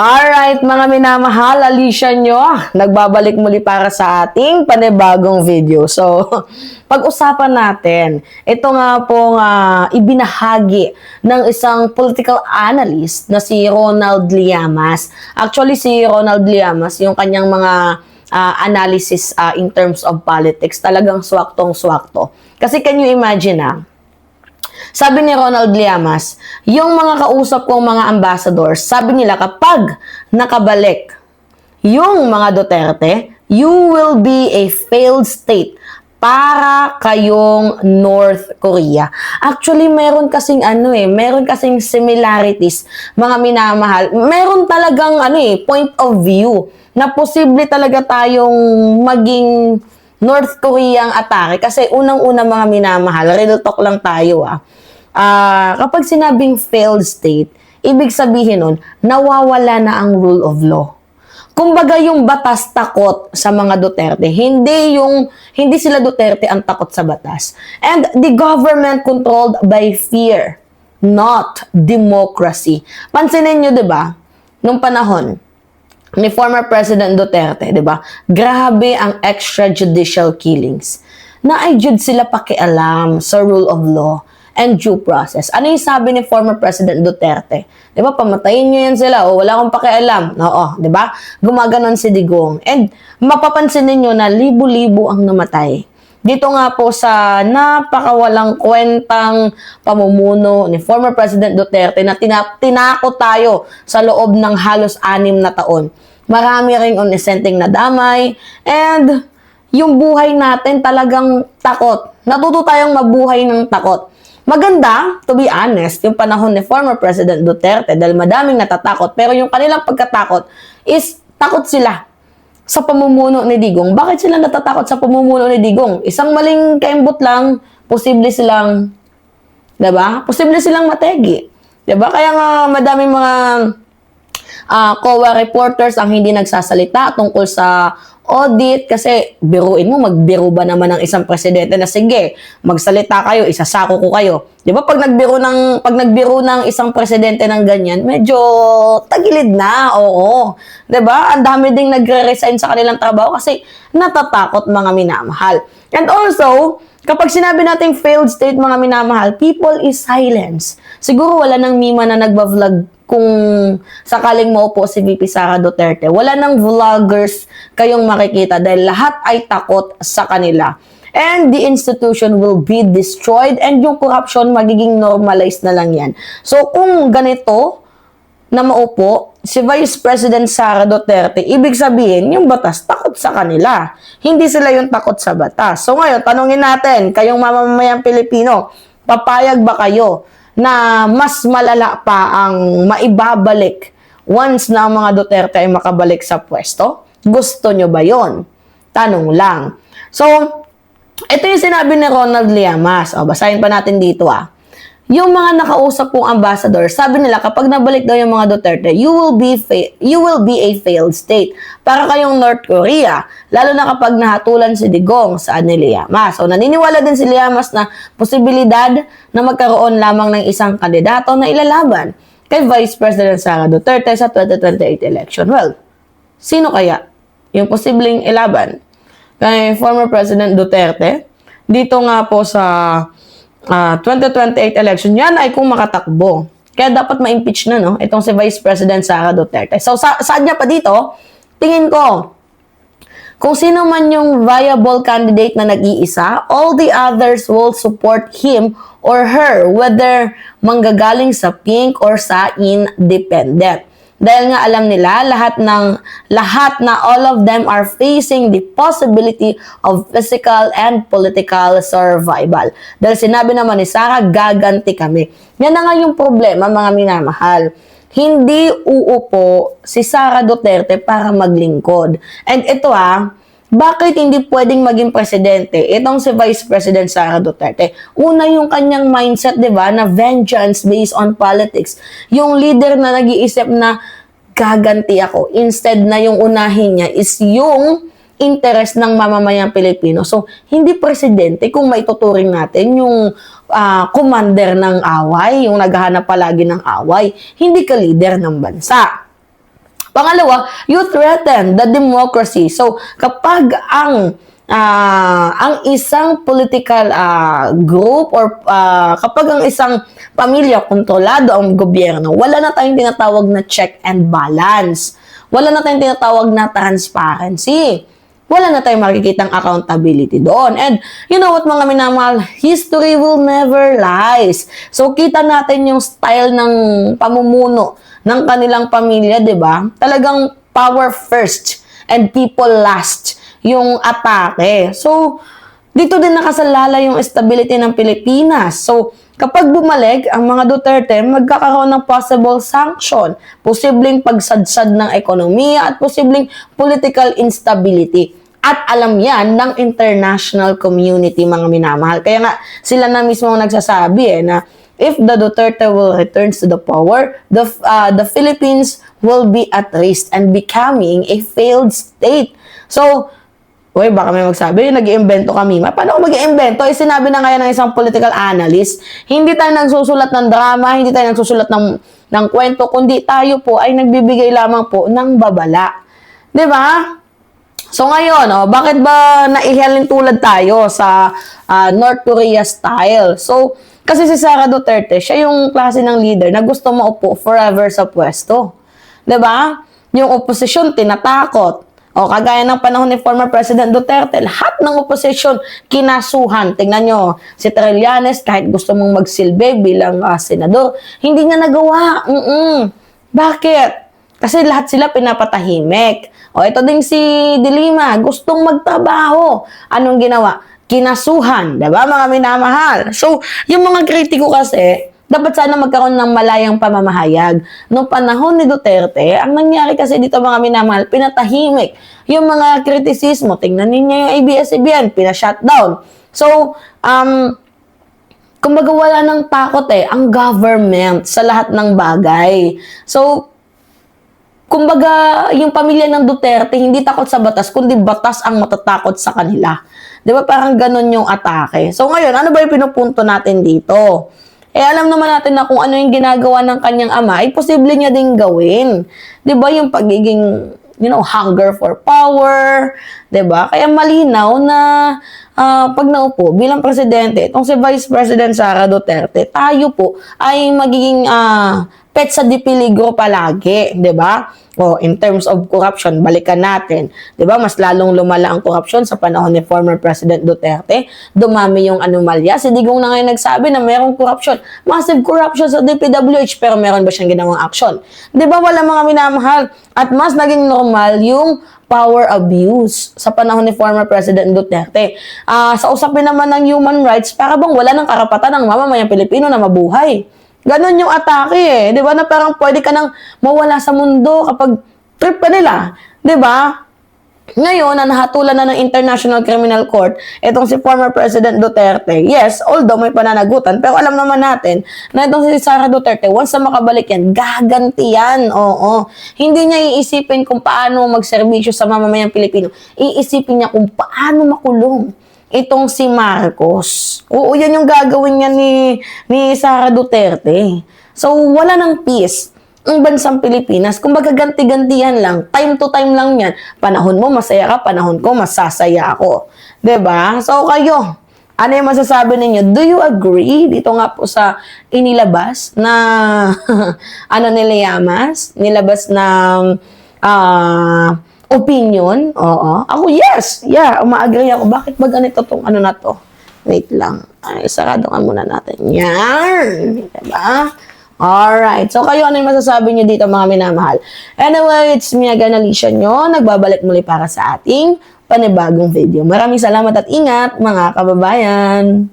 Alright, mga minamahal, Alicia nyo, nagbabalik muli para sa ating panibagong video. So, pag-usapan natin, ito nga pong ibinahagi ng isang political analyst na si Ronald Llamas. Actually, si Ronald Llamas, yung kanyang mga analysis in terms of politics, talagang swaktong-swakto. Kasi can you imagine sabi ni Ronald Llamas, yung mga kausap kong mga ambassadors, sabi nila kapag nakabalik yung mga Duterte, you will be a failed state para kayong North Korea. Actually, meron kasing meron kasing similarities, mga minamahal. Meron talagang point of view na posible talaga tayong maging North Koreang atake. Kasi unang-una, mga minamahal, real talk lang tayo kapag sinabing failed state, ibig sabihin nun, nawawala na ang rule of law. Kumbaga yung batas takot sa mga Duterte, hindi sila Duterte ang takot sa batas. And the government controlled by fear, not democracy. Pansinin nyo, 'di ba? Nung panahon ni former President Duterte, 'di ba? Grabe ang extrajudicial killings. Naayjud sila pakialam sa rule of law and due process. Ano yung sabi ni former President Duterte? Di ba, pamatayin nyo yan sila, wala akong pakialam. Oo, di ba? Gumaganon si Digong. And mapapansin ninyo na libo-libo ang namatay. Dito nga po sa napakawalang kwentang pamumuno ni former President Duterte na tinakot tayo sa loob ng halos 6 na taon. Marami ring innocenteng nadamay and yung buhay natin talagang takot. Natuto tayong mabuhay ng takot. Maganda, to be honest, yung panahon ni former President Duterte dahil madaming natatakot, pero yung kanilang pagkatakot is takot sila sa pamumuno ni Digong. Bakit sila natatakot sa pamumuno ni Digong? Isang maling kaimbot lang, posible silang, diba? Posible silang mategi. Diba? Kaya nga madaming mga COA reporters ang hindi nagsasalita tungkol sa audit kasi biruin mo, magbiro ba naman ng isang presidente na sige, magsalita kayo, isasako ko kayo. 'Di ba pag nagbiro ng isang presidente ng ganyan, medyo tagilid na. Oo. 'Di ba? Ang dami ding nagre-resign sa kanilang trabaho kasi natatakot, mga minamahal. And also, kapag sinabi nating failed state, mga minamahal, people is silence. Siguro wala nang mima na nagba-vlog kung sakaling maupo si VP Sara Duterte. Wala nang vloggers kayong makikita dahil lahat ay takot sa kanila. And the institution will be destroyed and yung corruption magiging normalized na lang yan. So kung ganito na maupo si Vice President Sara Duterte, ibig sabihin yung batas takot sa kanila. Hindi sila yung takot sa batas. So ngayon, tanungin natin, kayong mamamayang Pilipino, papayag ba kayo na mas malala pa ang maibabalik once na ang mga Duterte ay makabalik sa pwesto? Gusto nyo ba yon? Tanong lang. So, ito yung sinabi ni Ronald Llamas. Basahin pa natin dito Yung mga nakausap kong ambassador, sabi nila kapag nabalik daw yung mga Duterte, you will be a failed state. Para kayong North Korea, lalo na kapag nahatulan si Digong sa ni Llamas. So naniniwala din si Llamas na posibilidad na magkaroon lamang ng isang kandidato na ilalaban kay Vice President Sara Duterte sa 2028 election. Well, sino kaya yung posibleng ilaban kay former President Duterte? Dito nga po sa 2028 election, yan ay kung makatakbo. Kaya dapat ma-impeach na, itong si Vice President Sara Duterte. So, saan niya pa dito? Tingin ko, kung sino man yung viable candidate na nag-iisa, all the others will support him or her, whether manggagaling sa pink or sa independent. Dahil nga alam nila, lahat na all of them are facing the possibility of physical and political survival. Dahil sinabi naman ni Sara, gaganti kami. Yan na nga yung problema, mga minamahal. Hindi uupo si Sara Duterte para maglingkod. And ito bakit hindi pwedeng maging presidente itong si Vice President Sara Duterte? Una, yung kanyang mindset, di ba, na vengeance based on politics. Yung leader na nag-iisip na gaganti ako. Instead na yung unahin niya is yung interest ng mamamayang Pilipino. So, hindi presidente kung maituturing natin yung commander ng away, yung naghahanap palagi ng away. Hindi ka leader ng bansa. Pangalawa, you threaten the democracy. So, kapag ang isang political group or kapag ang isang pamilya kontrolado ang gobyerno, wala na tayong tinatawag na check and balance. Wala na tayong tinatawag na transparency. Wala na tayong makikitang accountability doon. And you know what mga minamahal, history will never lies. So kita natin yung style ng pamumuno ng kanilang pamilya, 'di ba? Talagang power first and people last yung atake. So dito din nakasalala yung stability ng Pilipinas. So kapag bumalik ang mga Duterte, magkakaroon ng possible sanction, posibleng pagsadsad ng ekonomiya at posibleng political instability. At alam yan ng international community, mga minamahal. Kaya nga, sila na mismo nagsasabi na if the Duterte will returns to the power, the Philippines will be at risk and becoming a failed state. So, baka may magsabi, nag-iimbento kami. Paano kung mag-iimbento? Sinabi na ngayon ng isang political analyst, hindi tayo nagsusulat ng drama, hindi tayo nagsusulat ng kwento, kundi tayo po ay nagbibigay lamang po ng babala. 'Di ba? So ngayon, bakit ba naihalin tulad tayo sa North Korea style? So, kasi si Sara Duterte, siya yung klase ng leader na gusto maupo forever sa pwesto. 'Di ba? Yung opposition tinatakot. O kagaya ng panahon ni former President Duterte, lahat ng opposition kinasuhan. Tingnan nyo, si Trillanes, kahit gusto mong magsilbi bilang senador, hindi niya nagawa. Bakit? Kasi lahat sila pinapatahimik. O ito din si De Lima, gustong magtrabaho. Anong ginawa? Kinasuhan, 'di ba mga minamahal? So, yung mga kritiko kasi, dapat sana magkaroon ng malayang pamamahayag. Noong panahon ni Duterte, ang nangyari kasi dito mga minamahal, pinatahimik. Yung mga kritisismo, tingnan ninyo yung ABS-CBN, pina-shutdown. So, kumbaga wala ng takot ang government sa lahat ng bagay. So, kumbaga, yung pamilya ng Duterte, hindi takot sa batas, kundi batas ang matatakot sa kanila. Di ba? Parang ganun yung atake. So ngayon, ano ba yung pinupunto natin dito? Alam naman natin na kung ano yung ginagawa ng kanyang ama, ay posible niya ding gawin. Di ba? Yung pagiging, hunger for power. Di ba? Kaya malinaw na pag naupo bilang presidente, itong si Vice President Sara Duterte, tayo po ay magiging pet sa dipiligro palagi, 'di ba? O in terms of corruption, balikan natin, 'di ba? Mas lalong lumala ang corruption sa panahon ni former President Duterte. Dumami yung anomalya. Si Digong na ngayon nagsabi na mayroong corruption, massive corruption sa DPWH, pero meron ba siyang ginawang action? 'Di ba? Wala mga minamahal. At mas naging normal yung power abuse sa panahon ni former President Duterte. Sa usapin naman ng human rights, para bang wala ng karapatan ng mamamayang Pilipino na mabuhay. Ganon yung atake Di ba? Na parang pwede ka nang mawala sa mundo kapag trip ka nila. Di ba? Ngayon, na nahatulan na ng International Criminal Court, itong si former President Duterte, yes, although may pananagutan, pero alam naman natin na itong si Sara Duterte, once na makabalik yan, gaganti yan. Oo. Hindi niya iisipin kung paano magserbisyo sa mamamayang Pilipino. Iisipin niya kung paano makulong itong si Marcos. Oo, yan yung gagawin niya ni Sara Duterte. So, wala ng peace ang bansang Pilipinas. Kung baga ganti-gantihan lang, time to time lang yan. Panahon mo masaya ka, panahon ko masasaya ako. 'Di ba? So, kayo, ano yung masasabi ninyo? Do you agree? Dito nga po sa inilabas na nila Llamas, nilabas ng opinion. Oo. Ako, yes. Yeah, umaagree ako. Bakit ba ganito tong na to? Wait lang. Ay, sarado nga muna natin. Yan. Diba? Alright. So, kayo, ano yung masasabi nyo dito, mga minamahal? Anyway, it's me again, Alicia nyo. Nagbabalik muli para sa ating panibagong video. Maraming salamat at ingat, mga kababayan.